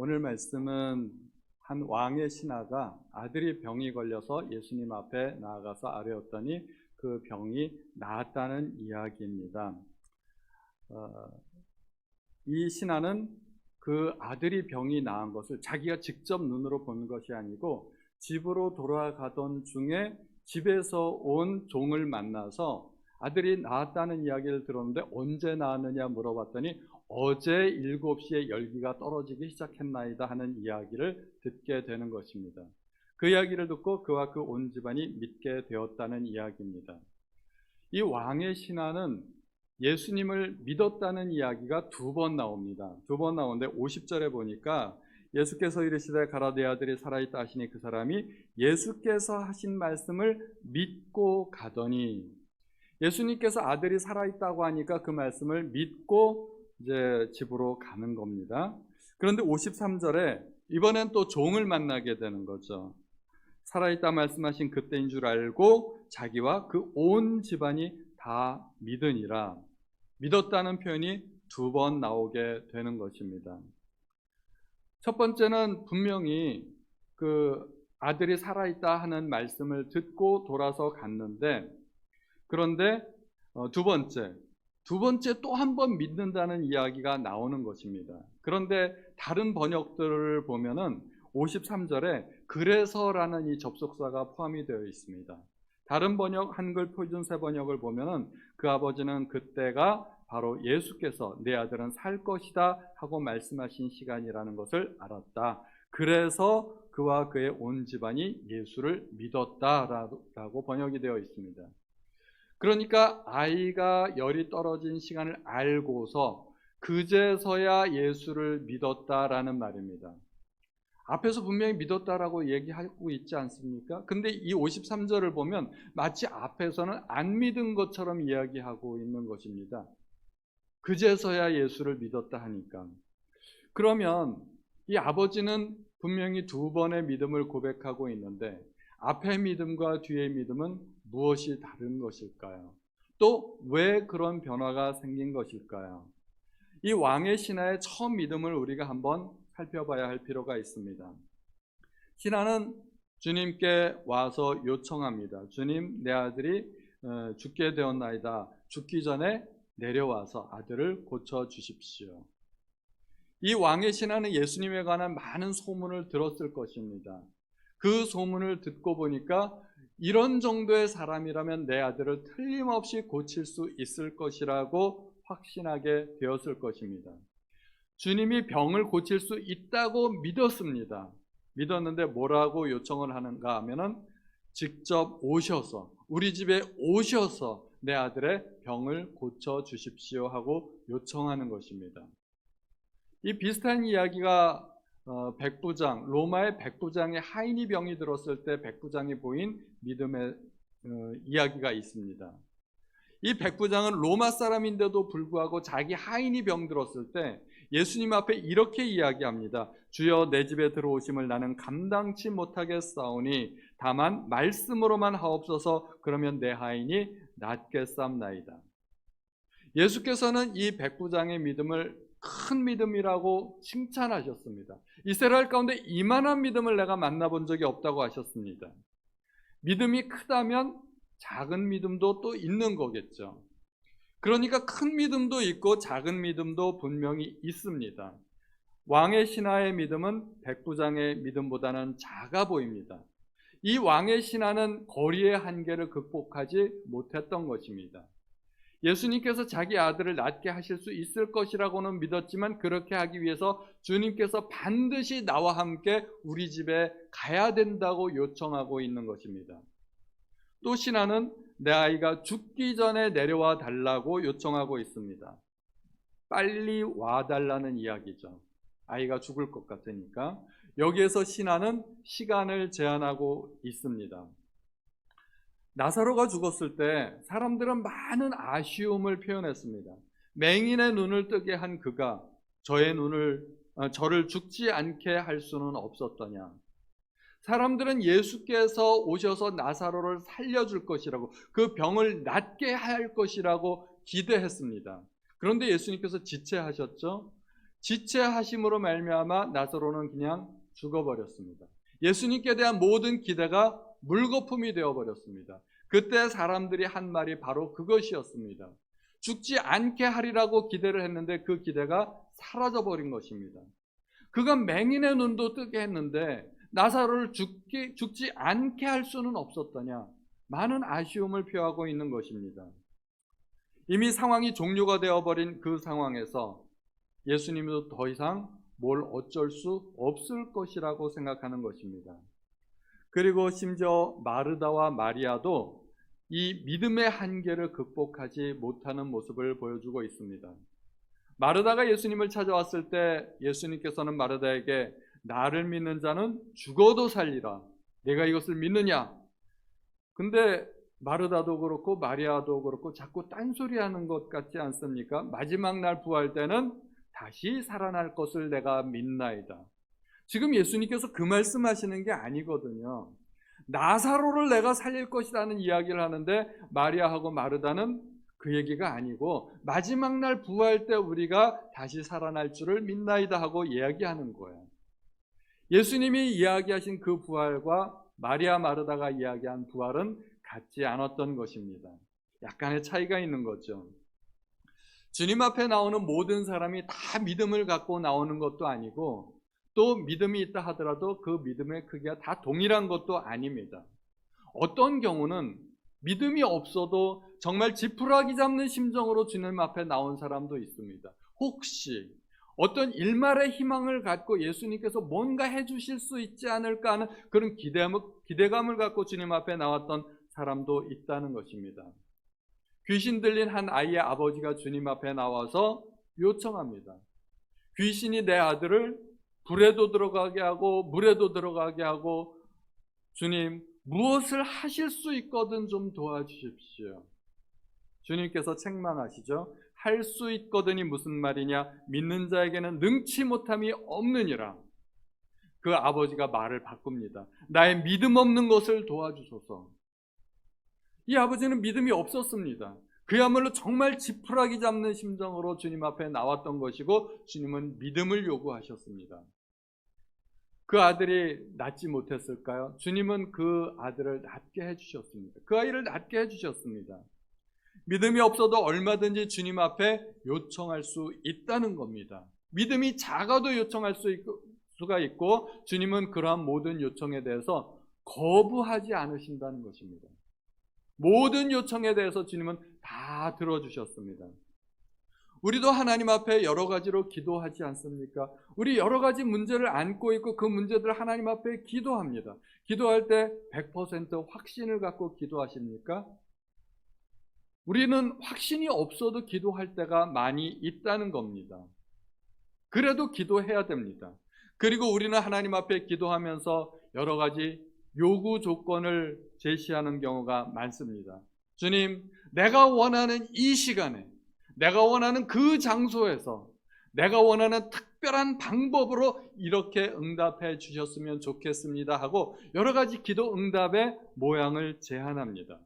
오늘 말씀은 한 왕의 신하가 아들이 병이 걸려서 예수님 앞에 나아가서 아뢰었더니 그 병이 나았다는 이야기입니다. 이 신하는 그 아들이 병이 나은 것을 자기가 직접 눈으로 본 것이 아니고 집으로 돌아가던 중에 집에서 온 종을 만나서 아들이 나았다는 이야기를 들었는데 언제 나았느냐 물어봤더니 어제 7시에 열기가 떨어지기 시작했나이다 하는 이야기를 듣게 되는 것입니다. 그 이야기를 듣고 그와 그 온 집안이 믿게 되었다는 이야기입니다. 이 왕의 신하는 예수님을 믿었다는 이야기가 2번 나옵니다. 2번 나오는데 50절에 보니까 예수께서 이르시되 가라 내 아들이 살아있다 하시니 그 사람이 예수께서 하신 말씀을 믿고 가더니, 예수님께서 아들이 살아있다고 하니까 그 말씀을 믿고 이제 집으로 가는 겁니다. 그런데 53절에 이번엔 또 종을 만나게 되는 거죠. 살아있다 말씀하신 그때인 줄 알고 자기와 그 온 집안이 다 믿으니라. 믿었다는 표현이 2번 나오게 되는 것입니다. 첫 번째는 분명히 그 아들이 살아있다 하는 말씀을 듣고 돌아서 갔는데, 그런데 두 번째 또 한 번 믿는다는 이야기가 나오는 것입니다. 그런데 다른 번역들을 보면은 53절에 그래서라는 이 접속사가 포함이 되어 있습니다. 다른 번역 한글 표준세 번역을 보면은 그 아버지는 그때가 바로 예수께서 내 아들은 살 것이다 하고 말씀하신 시간이라는 것을 알았다. 그래서 그와 그의 온 집안이 예수를 믿었다라고 번역이 되어 있습니다. 그러니까 아이가 열이 떨어진 시간을 알고서 그제서야 예수를 믿었다라는 말입니다. 앞에서 분명히 믿었다라고 얘기하고 있지 않습니까? 근데 이 53절을 보면 마치 앞에서는 안 믿은 것처럼 이야기하고 있는 것입니다. 그제서야 예수를 믿었다 하니까. 그러면 이 아버지는 분명히 2번의 믿음을 고백하고 있는데 앞의 믿음과 뒤의 믿음은 무엇이 다른 것일까요? 또 왜 그런 변화가 생긴 것일까요? 이 왕의 신하의 처음 믿음을 우리가 한번 살펴봐야 할 필요가 있습니다. 신하는 주님께 와서 요청합니다. 주님, 내 아들이 죽게 되었나이다. 죽기 전에 내려와서 아들을 고쳐주십시오. 이 왕의 신하는 예수님에 관한 많은 소문을 들었을 것입니다. 그 소문을 듣고 보니까 이런 정도의 사람이라면 내 아들을 틀림없이 고칠 수 있을 것이라고 확신하게 되었을 것입니다. 주님이 병을 고칠 수 있다고 믿었습니다. 믿었는데 뭐라고 요청을 하는가 하면은 직접 오셔서, 우리 집에 오셔서 내 아들의 병을 고쳐 주십시오 하고 요청하는 것입니다. 이 비슷한 이야기가 백부장, 로마의 백부장의 하인이 병이 들었을 때 백부장이 보인 믿음의 이야기가 있습니다. 이 백부장은 로마 사람인데도 불구하고 자기 하인이 병들었을 때 예수님 앞에 이렇게 이야기합니다. 주여 내 집에 들어오심을 나는 감당치 못하겠사오니 다만 말씀으로만 하옵소서. 그러면 내 하인이 낫겠사옵나이다. 예수께서는 이 백부장의 믿음을 큰 믿음이라고 칭찬하셨습니다. 이스라엘 가운데 이만한 믿음을 내가 만나본 적이 없다고 하셨습니다. 믿음이 크다면 작은 믿음도 또 있는 거겠죠. 그러니까 큰 믿음도 있고 작은 믿음도 분명히 있습니다. 왕의 신하의 믿음은 백부장의 믿음보다는 작아 보입니다. 이 왕의 신하는 거리의 한계를 극복하지 못했던 것입니다. 예수님께서 자기 아들을 낫게 하실 수 있을 것이라고는 믿었지만 그렇게 하기 위해서 주님께서 반드시 나와 함께 우리 집에 가야 된다고 요청하고 있는 것입니다. 또 신하는 내 아이가 죽기 전에 내려와 달라고 요청하고 있습니다. 빨리 와달라는 이야기죠. 아이가 죽을 것 같으니까. 여기에서 신하는 시간을 제한하고 있습니다. 나사로가 죽었을 때 사람들은 많은 아쉬움을 표현했습니다. 맹인의 눈을 뜨게 한 그가 저를 죽지 않게 할 수는 없었더냐. 사람들은 예수께서 오셔서 나사로를 살려줄 것이라고, 그 병을 낫게 할 것이라고 기대했습니다. 그런데 예수님께서 지체하셨죠. 지체하심으로 말미암아 나사로는 그냥 죽어버렸습니다. 예수님께 대한 모든 기대가 물거품이 되어버렸습니다. 그때 사람들이 한 말이 바로 그것이었습니다. 죽지 않게 하리라고 기대를 했는데 그 기대가 사라져버린 것입니다. 그가 맹인의 눈도 뜨게 했는데 나사로를 죽지 않게 할 수는 없었더냐? 많은 아쉬움을 표하고 있는 것입니다. 이미 상황이 종료가 되어버린 그 상황에서 예수님도 더 이상 뭘 어쩔 수 없을 것이라고 생각하는 것입니다. 그리고 심지어 마르다와 마리아도 이 믿음의 한계를 극복하지 못하는 모습을 보여주고 있습니다. 마르다가 예수님을 찾아왔을 때 예수님께서는 마르다에게 나를 믿는 자는 죽어도 살리라. 내가 이것을 믿느냐? 근데 마르다도 그렇고 마리아도 그렇고 자꾸 딴소리하는 것 같지 않습니까? 마지막 날 부활 때는 다시 살아날 것을 내가 믿나이다. 지금 예수님께서 그 말씀하시는 게 아니거든요. 나사로를 내가 살릴 것이라는 이야기를 하는데 마리아하고 마르다는 그 얘기가 아니고 마지막 날 부활 때 우리가 다시 살아날 줄을 믿나이다 하고 이야기하는 거예요. 예수님이 이야기하신 그 부활과 마리아 마르다가 이야기한 부활은 같지 않았던 것입니다. 약간의 차이가 있는 거죠. 주님 앞에 나오는 모든 사람이 다 믿음을 갖고 나오는 것도 아니고 또 믿음이 있다 하더라도 그 믿음의 크기가 다 동일한 것도 아닙니다. 어떤 경우는 믿음이 없어도 정말 지푸라기 잡는 심정으로 주님 앞에 나온 사람도 있습니다. 혹시 어떤 일말의 희망을 갖고 예수님께서 뭔가 해주실 수 있지 않을까 하는 그런 기대감을 갖고 주님 앞에 나왔던 사람도 있다는 것입니다. 귀신 들린 한 아이의 아버지가 주님 앞에 나와서 요청합니다. 귀신이 내 아들을 불에도 들어가게 하고 물에도 들어가게 하고 주님 무엇을 하실 수 있거든 좀 도와주십시오. 주님께서 책망하시죠. 할 수 있거든이 무슨 말이냐? 믿는 자에게는 능치 못함이 없느니라. 그 아버지가 말을 바꿉니다. 나의 믿음 없는 것을 도와주소서. 이 아버지는 믿음이 없었습니다. 그야말로 정말 지푸라기 잡는 심정으로 주님 앞에 나왔던 것이고 주님은 믿음을 요구하셨습니다. 그 아들이 낫지 못했을까요? 주님은 그 아들을 낫게 해주셨습니다. 그 아이를 낫게 해주셨습니다. 믿음이 없어도 얼마든지 주님 앞에 요청할 수 있다는 겁니다. 믿음이 작아도 요청할 수가 있고 주님은 그러한 모든 요청에 대해서 거부하지 않으신다는 것입니다. 모든 요청에 대해서 주님은 다 들어주셨습니다. 우리도 하나님 앞에 여러 가지로 기도하지 않습니까? 우리 여러 가지 문제를 안고 있고 그 문제들 하나님 앞에 기도합니다. 기도할 때 100% 확신을 갖고 기도하십니까? 우리는 확신이 없어도 기도할 때가 많이 있다는 겁니다. 그래도 기도해야 됩니다. 그리고 우리는 하나님 앞에 기도하면서 여러 가지 요구 조건을 제시하는 경우가 많습니다. 주님, 내가 원하는 이 시간에, 내가 원하는 그 장소에서, 내가 원하는 특별한 방법으로 이렇게 응답해 주셨으면 좋겠습니다 하고 여러 가지 기도 응답의 모양을 제안합니다.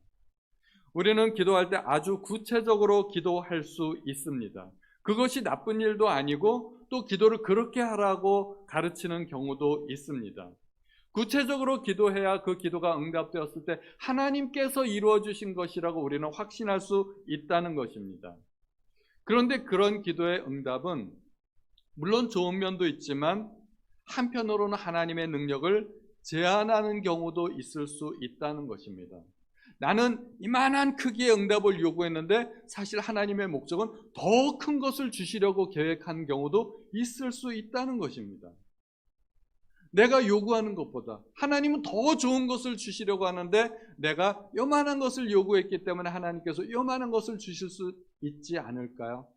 우리는 기도할 때 아주 구체적으로 기도할 수 있습니다. 그것이 나쁜 일도 아니고 또 기도를 그렇게 하라고 가르치는 경우도 있습니다. 구체적으로 기도해야 그 기도가 응답되었을 때 하나님께서 이루어 주신 것이라고 우리는 확신할 수 있다는 것입니다. 그런데 그런 기도의 응답은 물론 좋은 면도 있지만 한편으로는 하나님의 능력을 제한하는 경우도 있을 수 있다는 것입니다. 나는 이만한 크기의 응답을 요구했는데 사실 하나님의 목적은 더 큰 것을 주시려고 계획한 경우도 있을 수 있다는 것입니다. 내가 요구하는 것보다 하나님은 더 좋은 것을 주시려고 하는데 내가 요만한 것을 요구했기 때문에 하나님께서 요만한 것을 주실 수 있지 않을까요?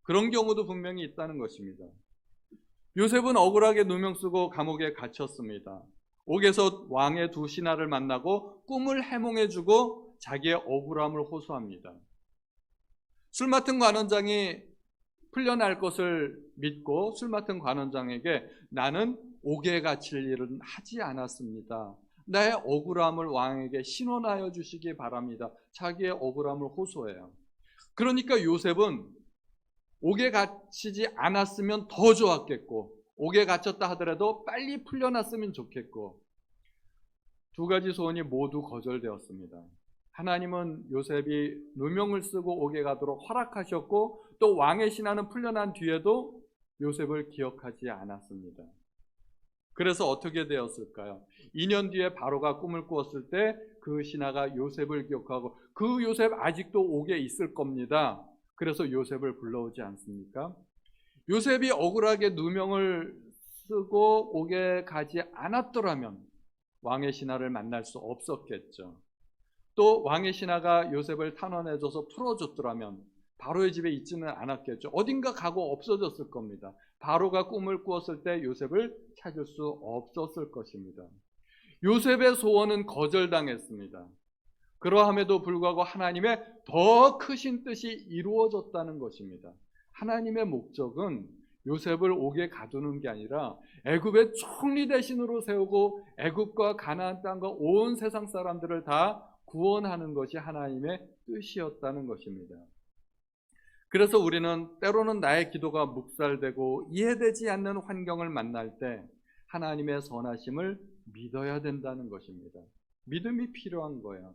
그런 경우도 분명히 있다는 것입니다. 요셉은 억울하게 누명 쓰고 감옥에 갇혔습니다. 옥에서 왕의 두 신하를 만나고 꿈을 해몽해주고 자기의 억울함을 호소합니다. 술 맡은 관원장이 풀려날 것을 믿고 술 맡은 관원장에게 나는 옥에 갇힐 일은 하지 않았습니다. 나의 억울함을 왕에게 신원하여 주시기 바랍니다. 자기의 억울함을 호소해요. 그러니까 요셉은 옥에 갇히지 않았으면 더 좋았겠고, 옥에 갇혔다 하더라도 빨리 풀려났으면 좋겠고, 두 가지 소원이 모두 거절되었습니다. 하나님은 요셉이 누명을 쓰고 옥에 가도록 허락하셨고, 또 왕의 신하는 풀려난 뒤에도 요셉을 기억하지 않았습니다. 그래서 어떻게 되었을까요? 2년 뒤에 바로가 꿈을 꾸었을 때 그 신하가 요셉을 기억하고, 그 요셉 아직도 옥에 있을 겁니다. 그래서 요셉을 불러오지 않습니까? 요셉이 억울하게 누명을 쓰고 옥에 가지 않았더라면 왕의 신하를 만날 수 없었겠죠. 또 왕의 신하가 요셉을 탄원해줘서 풀어줬더라면 바로의 집에 있지는 않았겠죠. 어딘가 가고 없어졌을 겁니다. 바로가 꿈을 꾸었을 때 요셉을 찾을 수 없었을 것입니다. 요셉의 소원은 거절당했습니다. 그러함에도 불구하고 하나님의 더 크신 뜻이 이루어졌다는 것입니다. 하나님의 목적은 요셉을 옥에 가두는 게 아니라 애굽의 총리 대신으로 세우고 애굽과 가나안 땅과 온 세상 사람들을 다 구원하는 것이 하나님의 뜻이었다는 것입니다. 그래서 우리는 때로는 나의 기도가 묵살되고 이해되지 않는 환경을 만날 때 하나님의 선하심을 믿어야 된다는 것입니다. 믿음이 필요한 거예요.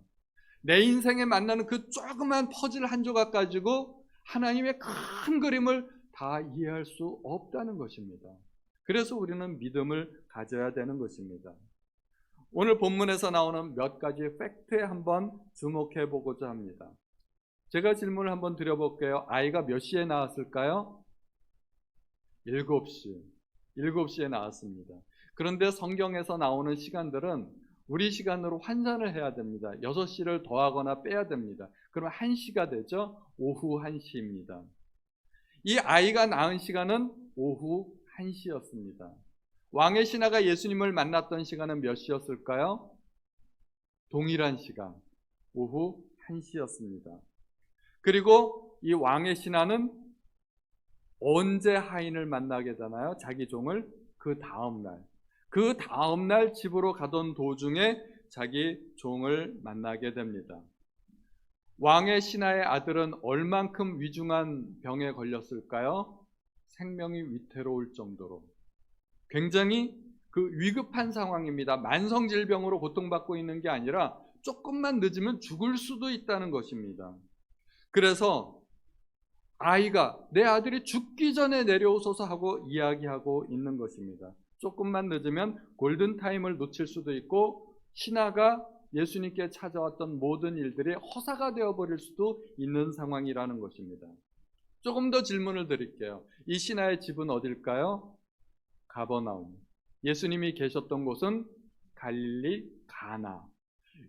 내 인생에 만나는 그 조그만 퍼즐 한 조각 가지고 하나님의 큰 그림을 다 이해할 수 없다는 것입니다. 그래서 우리는 믿음을 가져야 되는 것입니다. 오늘 본문에서 나오는 몇 가지 팩트에 한번 주목해 보고자 합니다. 제가 질문을 한번 드려볼게요. 아이가 몇 시에 나왔을까요? 7시. 7시에 나왔습니다. 그런데 성경에서 나오는 시간들은 우리 시간으로 환산을 해야 됩니다. 6시를 더하거나 빼야 됩니다. 그러면 1시가 되죠. 오후 1시입니다. 이 아이가 낳은 시간은 오후 1시였습니다. 왕의 신하가 예수님을 만났던 시간은 몇 시였을까요? 동일한 시간, 오후 1시였습니다. 그리고 이 왕의 신하는 언제 하인을 만나게 되나요? 자기 종을 그 다음날 집으로 가던 도중에 자기 종을 만나게 됩니다. 왕의 신하의 아들은 얼만큼 위중한 병에 걸렸을까요? 생명이 위태로울 정도로. 굉장히 그 위급한 상황입니다. 만성질병으로 고통받고 있는 게 아니라 조금만 늦으면 죽을 수도 있다는 것입니다. 그래서 아이가 내 아들이 죽기 전에 내려오소서 하고 이야기하고 있는 것입니다. 조금만 늦으면 골든타임을 놓칠 수도 있고 신하가 예수님께 찾아왔던 모든 일들이 허사가 되어버릴 수도 있는 상황이라는 것입니다. 조금 더 질문을 드릴게요. 이 신하의 집은 어딜까요? 가버나움. 예수님이 계셨던 곳은 갈릴리 가나.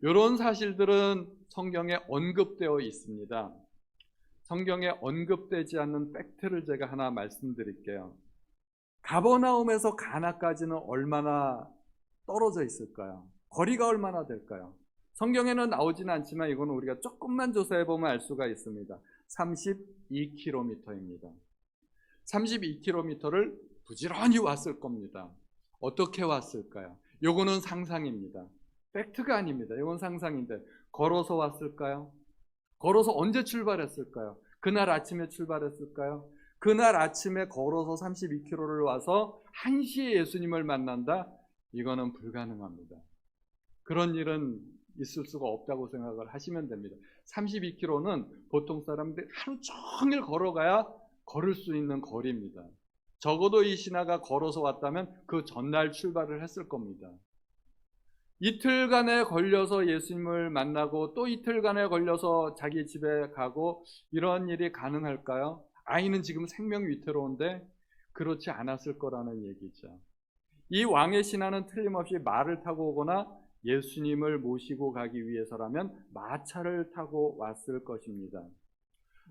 이런 사실들은 성경에 언급되어 있습니다. 성경에 언급되지 않는 팩트를 제가 하나 말씀드릴게요. 가버나움에서 가나까지는 얼마나 떨어져 있을까요? 거리가 얼마나 될까요? 성경에는 나오지는 않지만 이거는 우리가 조금만 조사해보면 알 수가 있습니다. 32km입니다. 32km를 부지런히 왔을 겁니다. 어떻게 왔을까요? 요거는 상상입니다. 팩트가 아닙니다. 이건 상상인데 걸어서 왔을까요? 걸어서 언제 출발했을까요? 그날 아침에 출발했을까요? 그날 아침에 걸어서 32km를 와서 1시에 예수님을 만난다? 이거는 불가능합니다. 그런 일은 있을 수가 없다고 생각을 하시면 됩니다. 32km는 보통 사람들이 하루 종일 걸어가야 걸을 수 있는 거리입니다. 적어도 이 신하가 걸어서 왔다면 그 전날 출발을 했을 겁니다. 이틀간에 걸려서 예수님을 만나고 또 이틀간에 걸려서 자기 집에 가고 이런 일이 가능할까요? 아이는 지금 생명이 위태로운데 그렇지 않았을 거라는 얘기죠. 이 왕의 신하는 틀림없이 말을 타고 오거나 예수님을 모시고 가기 위해서라면 마차를 타고 왔을 것입니다.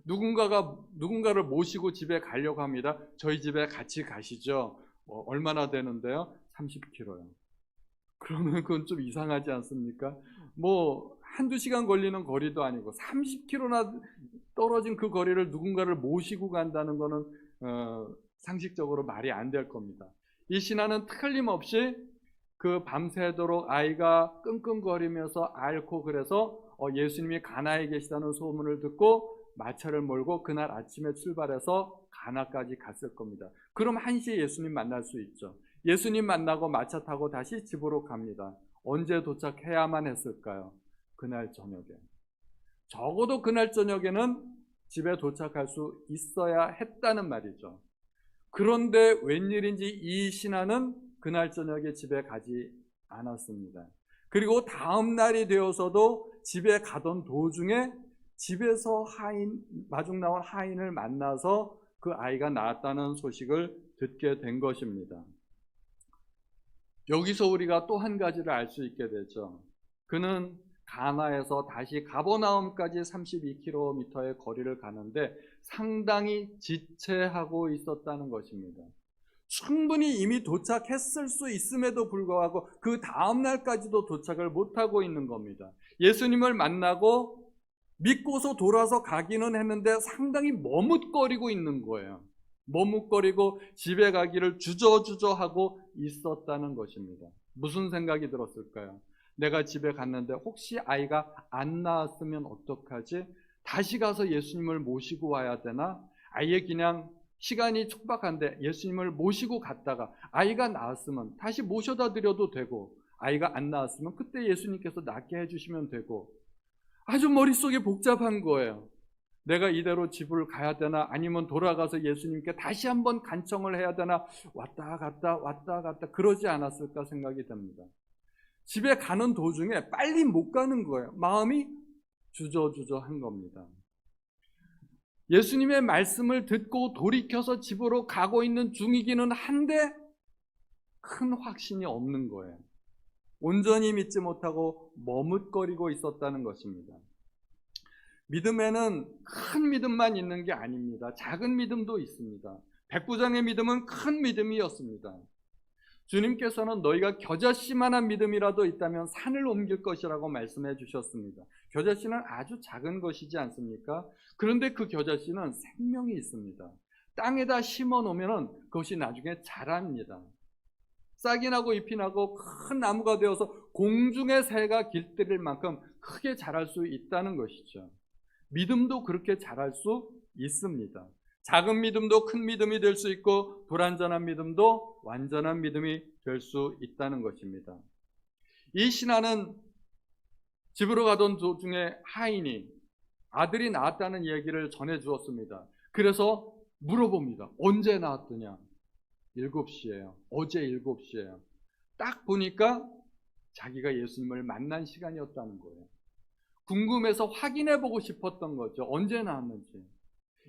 누군가를 모시고 집에 가려고 합니다. 저희 집에 같이 가시죠. 얼마나 되는데요? 30km요. 그러면 그건 좀 이상하지 않습니까? 한두 시간 걸리는 거리도 아니고 30km나 떨어진 그 거리를 누군가를 모시고 간다는 거는 상식적으로 말이 안 될 겁니다. 이 신하는 틀림없이 그 밤새도록 아이가 끙끙거리면서 앓고 그래서 예수님이 가나에 계시다는 소문을 듣고 마차를 몰고 그날 아침에 출발해서 가나까지 갔을 겁니다. 그럼 1시에 예수님 만날 수 있죠. 예수님 만나고 마차 타고 다시 집으로 갑니다. 언제 도착해야만 했을까요? 그날 저녁에. 적어도 그날 저녁에는 집에 도착할 수 있어야 했다는 말이죠. 그런데 웬일인지 이 신하는 그날 저녁에 집에 가지 않았습니다. 그리고 다음 날이 되어서도 집에 가던 도중에 집에서 마중 나온 하인을 만나서 그 아이가 낳았다는 소식을 듣게 된 것입니다. 여기서 우리가 또 한 가지를 알 수 있게 되죠. 그는 가나에서 다시 가버나움까지 32km의 거리를 가는데 상당히 지체하고 있었다는 것입니다. 충분히 이미 도착했을 수 있음에도 불구하고 그 다음 날까지도 도착을 못하고 있는 겁니다. 예수님을 만나고 믿고서 돌아서 가기는 했는데 상당히 머뭇거리고 있는 거예요. 머뭇거리고 집에 가기를 주저주저하고 있었다는 것입니다. 무슨 생각이 들었을까요? 내가 집에 갔는데 혹시 아이가 안 낳았으면 어떡하지? 다시 가서 예수님을 모시고 와야 되나? 아예 그냥 시간이 촉박한데 예수님을 모시고 갔다가 아이가 낳았으면 다시 모셔다 드려도 되고, 아이가 안 낳았으면 그때 예수님께서 낳게 해주시면 되고, 아주 머릿속이 복잡한 거예요. 내가 이대로 집을 가야 되나, 아니면 돌아가서 예수님께 다시 한번 간청을 해야 되나, 왔다 갔다 그러지 않았을까 생각이 듭니다. 집에 가는 도중에 빨리 못 가는 거예요. 마음이 주저주저한 겁니다. 예수님의 말씀을 듣고 돌이켜서 집으로 가고 있는 중이기는 한데 큰 확신이 없는 거예요. 온전히 믿지 못하고 머뭇거리고 있었다는 것입니다. 믿음에는 큰 믿음만 있는 게 아닙니다. 작은 믿음도 있습니다. 백부장의 믿음은 큰 믿음이었습니다. 주님께서는 너희가 겨자씨만한 믿음이라도 있다면 산을 옮길 것이라고 말씀해 주셨습니다. 겨자씨는 아주 작은 것이지 않습니까? 그런데 그 겨자씨는 생명이 있습니다. 땅에다 심어 놓으면 그것이 나중에 자랍니다. 싹이 나고 잎이 나고 큰 나무가 되어서 공중의 새가 길들일 만큼 크게 자랄 수 있다는 것이죠. 믿음도 그렇게 자랄 수 있습니다. 작은 믿음도 큰 믿음이 될 수 있고, 불완전한 믿음도 완전한 믿음이 될 수 있다는 것입니다. 이 신하는 집으로 가던 도중에 하인이 아들이 낳았다는 얘기를 전해 주었습니다. 그래서 물어봅니다. 언제 낳았더냐? 7시예요. 어제 7시예요. 딱 보니까 자기가 예수님을 만난 시간이었다는 거예요. 궁금해서 확인해 보고 싶었던 거죠. 언제 낳았는지.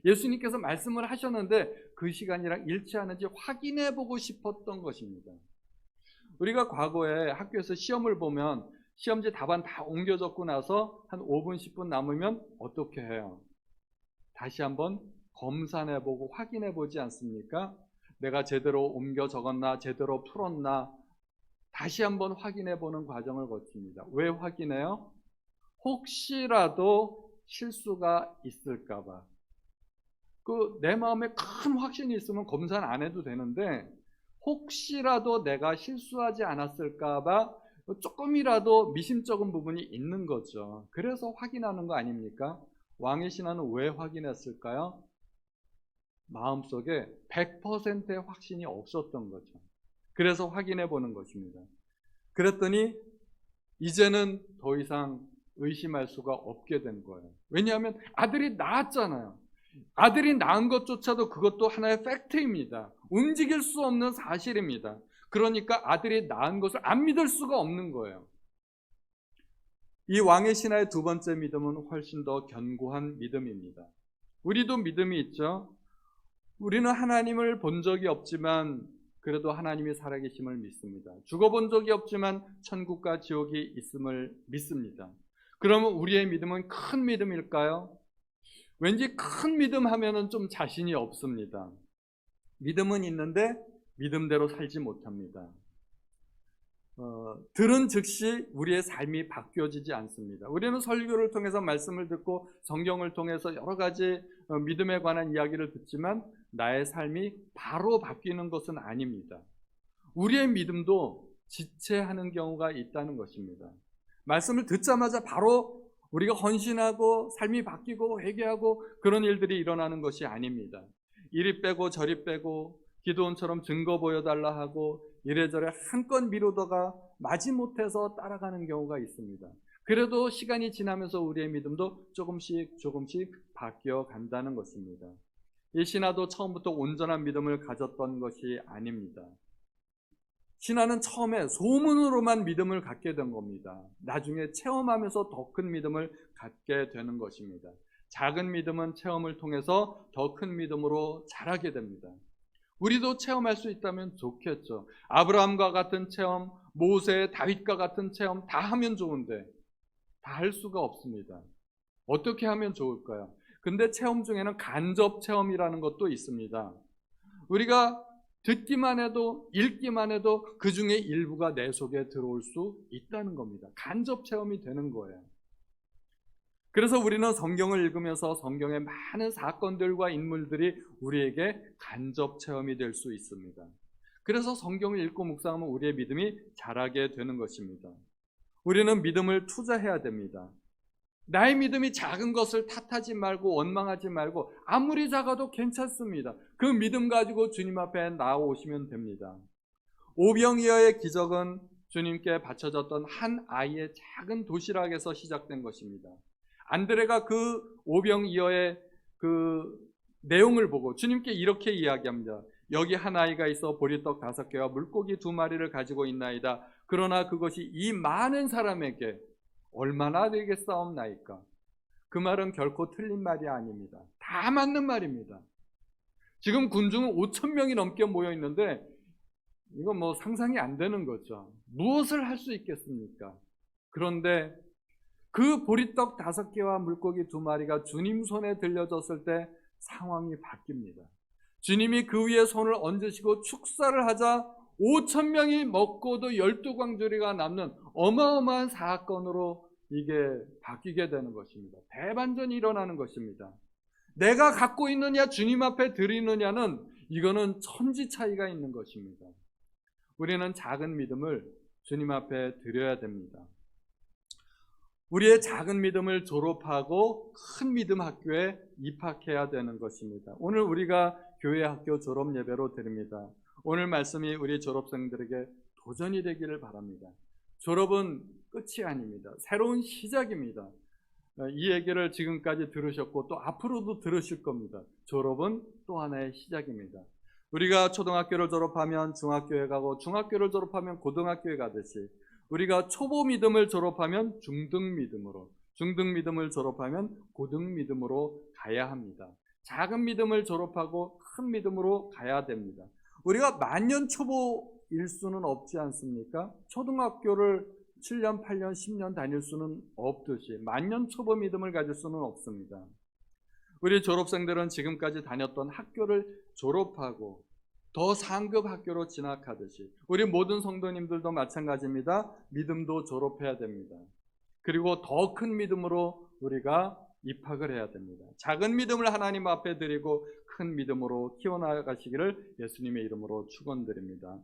예수님께서 말씀을 하셨는데 그 시간이랑 일치하는지 확인해 보고 싶었던 것입니다. 우리가 과거에 학교에서 시험을 보면 시험지 답안 다 옮겨 적고 나서 한 5분, 10분 남으면 어떻게 해요? 다시 한번 검사해 보고 확인해 보지 않습니까? 내가 제대로 옮겨 적었나, 제대로 풀었나, 다시 한번 확인해 보는 과정을 거칩니다. 왜 확인해요? 혹시라도 실수가 있을까 봐. 내 마음에 큰 확신이 있으면 검사는 안 해도 되는데, 혹시라도 내가 실수하지 않았을까 봐 조금이라도 미심쩍은 부분이 있는 거죠. 그래서 확인하는 거 아닙니까? 왕의 신하는 왜 확인했을까요? 마음속에 100%의 확신이 없었던 거죠. 그래서 확인해 보는 것입니다. 그랬더니 이제는 더 이상 의심할 수가 없게 된 거예요. 왜냐하면 아들이 낳았잖아요. 아들이 낳은 것조차도 그것도 하나의 팩트입니다. 움직일 수 없는 사실입니다. 그러니까 아들이 낳은 것을 안 믿을 수가 없는 거예요. 이 왕의 신하의 두 번째 믿음은 훨씬 더 견고한 믿음입니다. 우리도 믿음이 있죠. 우리는 하나님을 본 적이 없지만 그래도 하나님이 살아계심을 믿습니다. 죽어본 적이 없지만 천국과 지옥이 있음을 믿습니다. 그러면 우리의 믿음은 큰 믿음일까요? 왠지 큰 믿음 하면은 좀 자신이 없습니다. 믿음은 있는데 믿음대로 살지 못합니다. 들은 즉시 우리의 삶이 바뀌어지지 않습니다. 우리는 설교를 통해서 말씀을 듣고 성경을 통해서 여러 가지 믿음에 관한 이야기를 듣지만 나의 삶이 바로 바뀌는 것은 아닙니다. 우리의 믿음도 지체하는 경우가 있다는 것입니다. 말씀을 듣자마자 바로 우리가 헌신하고 삶이 바뀌고 회개하고 그런 일들이 일어나는 것이 아닙니다. 이리 빼고 저리 빼고 기도원처럼 증거 보여달라 하고 이래저래 한껏 미루다가 마지못해서 따라가는 경우가 있습니다. 그래도 시간이 지나면서 우리의 믿음도 조금씩 바뀌어 간다는 것입니다. 이 신하도 처음부터 온전한 믿음을 가졌던 것이 아닙니다. 신하는 처음에 소문으로만 믿음을 갖게 된 겁니다. 나중에 체험하면서 더 큰 믿음을 갖게 되는 것입니다. 작은 믿음은 체험을 통해서 더 큰 믿음으로 자라게 됩니다. 우리도 체험할 수 있다면 좋겠죠. 아브라함과 같은 체험, 모세, 다윗과 같은 체험 다 하면 좋은데 다 할 수가 없습니다. 어떻게 하면 좋을까요? 근데 체험 중에는 간접 체험이라는 것도 있습니다. 우리가 듣기만 해도 읽기만 해도 그 중에 일부가 내 속에 들어올 수 있다는 겁니다. 간접 체험이 되는 거예요. 그래서 우리는 성경을 읽으면서 성경의 많은 사건들과 인물들이 우리에게 간접 체험이 될 수 있습니다. 그래서 성경을 읽고 묵상하면 우리의 믿음이 자라게 되는 것입니다. 우리는 믿음을 투자해야 됩니다. 나의 믿음이 작은 것을 탓하지 말고 원망하지 말고 아무리 작아도 괜찮습니다. 그 믿음 가지고 주님 앞에 나아오시면 됩니다. 오병이어의 기적은 주님께 바쳐졌던 한 아이의 작은 도시락에서 시작된 것입니다. 안드레가 그 오병이어의 그 내용을 보고 주님께 이렇게 이야기합니다. 여기 한 아이가 있어 보리떡 5개와 물고기 2마리를 가지고 있나이다. 그러나 그것이 이 많은 사람에게 얼마나 되겠사옵나이까? 그 말은 결코 틀린 말이 아닙니다. 다 맞는 말입니다. 지금 군중은 5,000명이 넘게 모여 있는데 이건 뭐 상상이 안 되는 거죠. 무엇을 할 수 있겠습니까? 그런데 그 보리떡 5개와 물고기 2마리가 주님 손에 들려졌을 때 상황이 바뀝니다. 주님이 그 위에 손을 얹으시고 축사를 하자 5,000명이 먹고도 12광주리가 남는 어마어마한 사건으로 이게 바뀌게 되는 것입니다. 대반전이 일어나는 것입니다. 내가 갖고 있느냐 주님 앞에 드리느냐는 이거는 천지 차이가 있는 것입니다. 우리는 작은 믿음을 주님 앞에 드려야 됩니다. 우리의 작은 믿음을 졸업하고 큰 믿음 학교에 입학해야 되는 것입니다. 오늘 우리가 교회 학교 졸업 예배로 드립니다. 오늘 말씀이 우리 졸업생들에게 도전이 되기를 바랍니다. 졸업은 끝이 아닙니다. 새로운 시작입니다. 이 얘기를 지금까지 들으셨고 또 앞으로도 들으실 겁니다. 졸업은 또 하나의 시작입니다. 우리가 초등학교를 졸업하면 중학교에 가고 중학교를 졸업하면 고등학교에 가듯이 우리가 초보 믿음을 졸업하면 중등 믿음으로, 중등 믿음을 졸업하면 고등 믿음으로 가야 합니다. 작은 믿음을 졸업하고 큰 믿음으로 가야 됩니다. 우리가 만년 초보일 수는 없지 않습니까? 초등학교를 7년, 8년, 10년 다닐 수는 없듯이 만년 초보 믿음을 가질 수는 없습니다. 우리 졸업생들은 지금까지 다녔던 학교를 졸업하고 더 상급 학교로 진학하듯이 우리 모든 성도님들도 마찬가지입니다. 믿음도 졸업해야 됩니다. 그리고 더 큰 믿음으로 우리가 입학을 해야 됩니다. 작은 믿음을 하나님 앞에 드리고 큰 믿음으로 키워나가시기를 예수님의 이름으로 축원드립니다.